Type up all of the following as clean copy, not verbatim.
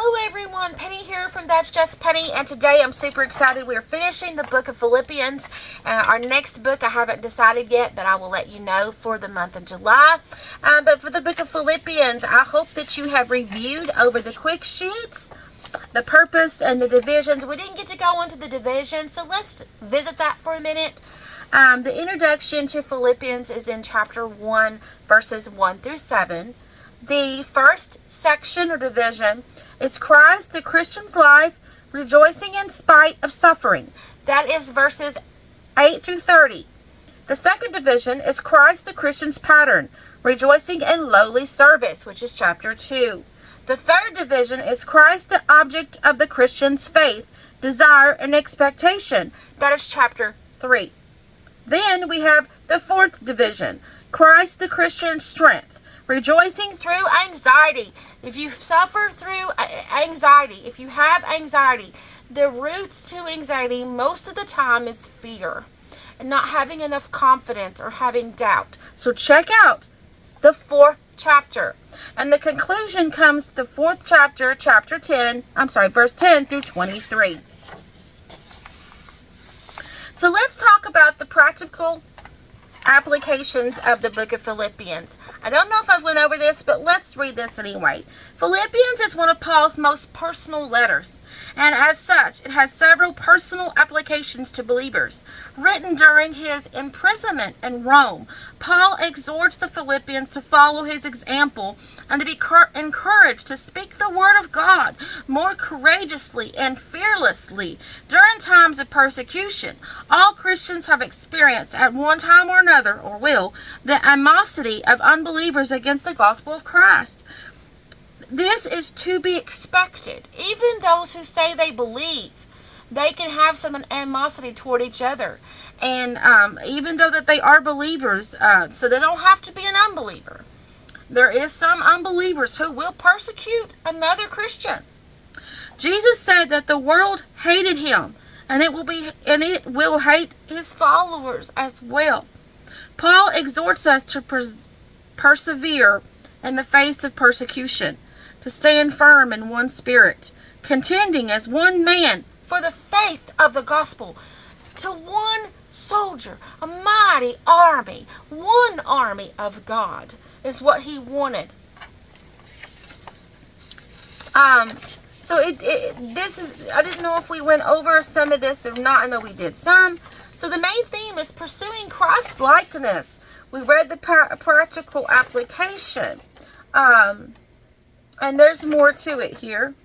Hello everyone, Penny here from That's Just Penny, and today I'm super excited. We're finishing the book of Philippians. Our next book I haven't decided yet, but I will let you know for the month of July. But for the book of Philippians, I hope that you have reviewed over the quick sheets, the purpose and the divisions. We didn't get to go into the divisions, so let's visit that for a minute. The introduction to Philippians is in chapter 1, verses 1 through 7. The first section or division is Christ, the Christian's life, rejoicing in spite of suffering. That is verses 8 through 30. The second division is Christ, the Christian's pattern, rejoicing in lowly service, which is chapter 2. The third division is Christ, the object of the Christian's faith, desire, and expectation. That is chapter 3. Then we have the fourth division, Christ, the Christian's strength, rejoicing through anxiety. If you suffer through anxiety, if you have anxiety, the roots to anxiety most of the time is fear and not having enough confidence or having doubt. So check out the fourth chapter. And the conclusion comes the fourth chapter, verse 10 through 23. So let's talk about the practical applications of the book of Philippians. I don't know if I went over this, but let's read this anyway. Philippians is one of Paul's most personal letters, and as such, it has several personal applications to believers. Written during his imprisonment in Rome, Paul exhorts the Philippians to follow his example and to be encouraged to speak the word of God more courageously and fearlessly during times of persecution. All Christians have experienced at one time or another, or will, the animosity of unbelievers against the gospel of Christ. This is to be expected. Even those who say they believe, they can have some animosity toward each other. And even though that they are believers, so they don't have to be an unbeliever. There is some unbelievers who will persecute another Christian. Jesus said that the world hated him, and it will hate his followers as well. Paul exhorts us to persevere in the face of persecution, to stand firm in one spirit, contending as one man for the faith of the gospel, to one soldier, a mighty army, one army of God is what he wanted. So this is, I didn't know if we went over some of this or not. I know we did some. So the main theme is pursuing Christ-likeness. We read the practical application. And there's more to it here.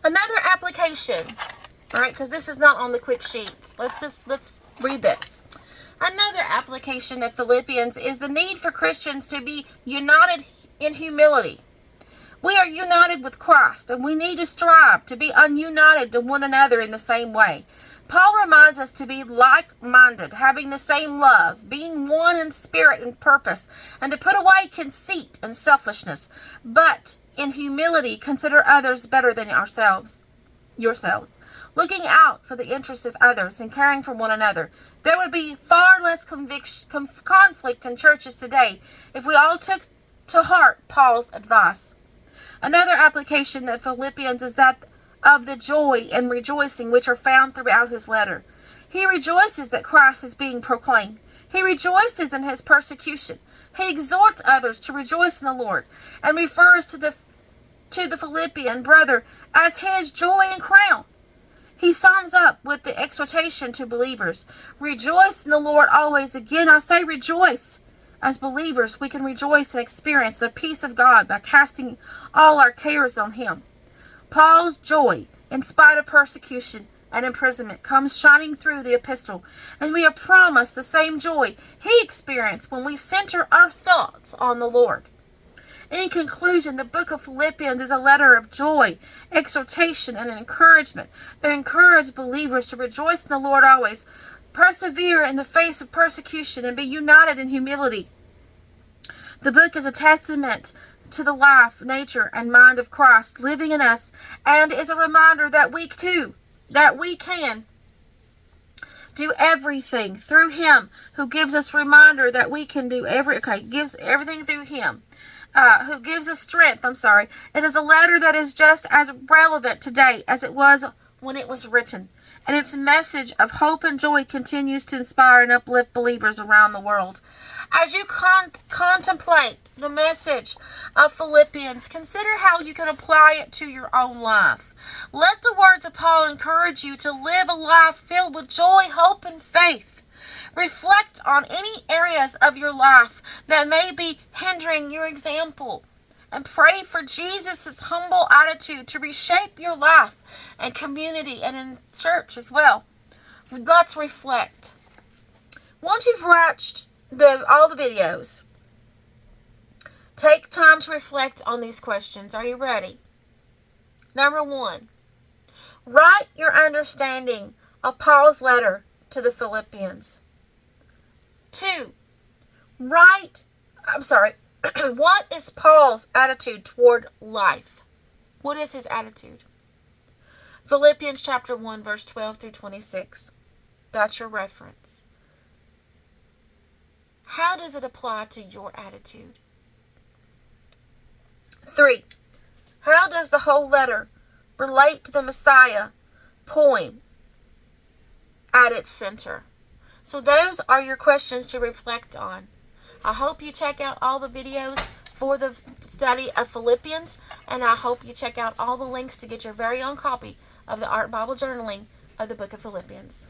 Another application, all right, because this is not on the quick sheets. Let's read this. Another application of Philippians is the need for Christians to be united in humility. We are united with Christ, and we need to strive to be ununited to one another in the same way. Paul reminds us to be like-minded, having the same love, being one in spirit and purpose, and to put away conceit and selfishness, but in humility consider others better than yourselves, looking out for the interests of others and caring for one another. There would be far less conflict in churches today if we all took to heart Paul's advice. Another application of Philippians is that of the joy and rejoicing which are found throughout his letter. He rejoices that Christ is being proclaimed. He rejoices in his persecution. He exhorts others to rejoice in the Lord and refers to the Philippian brother as his joy and crown. He sums up with the exhortation to believers. Rejoice in the Lord always. Again, I say rejoice. As believers, we can rejoice and experience the peace of God by casting all our cares on him. Paul's joy, in spite of persecution and imprisonment, comes shining through the epistle, and we are promised the same joy he experienced when we center our thoughts on the Lord. In conclusion, the book of Philippians is a letter of joy, exhortation, and encouragement that encourage believers to rejoice in the Lord always, persevere in the face of persecution, and be united in humility. The book is a testament to the life, nature, and mind of Christ living in us, and is a reminder that we can do everything through him who gives us reminder that we can do gives everything through him. who gives us strength. It is a letter that is just as relevant today as it was when it was written. And its message of hope and joy continues to inspire and uplift believers around the world. As you contemplate the message of Philippians, consider how you can apply it to your own life. Let the words of Paul encourage you to live a life filled with joy, hope, and faith. Reflect on any areas of your life that may be hindering your example, and pray for Jesus' humble attitude to reshape your life and community and in church as well. Let's reflect. Once you've watched all the videos, take time to reflect on these questions. Are you ready? Number 1, write your understanding of Paul's letter to the Philippians. 2, what is Paul's attitude toward life? What is his attitude? Philippians chapter 1, verse 12 through 26. That's your reference. How does it apply to your attitude? 3, how does the whole letter relate to the Messiah poem at its center? So those are your questions to reflect on. I hope you check out all the videos for the study of Philippians, and I hope you check out all the links to get your very own copy of the Art Bible Journaling of the book of Philippians.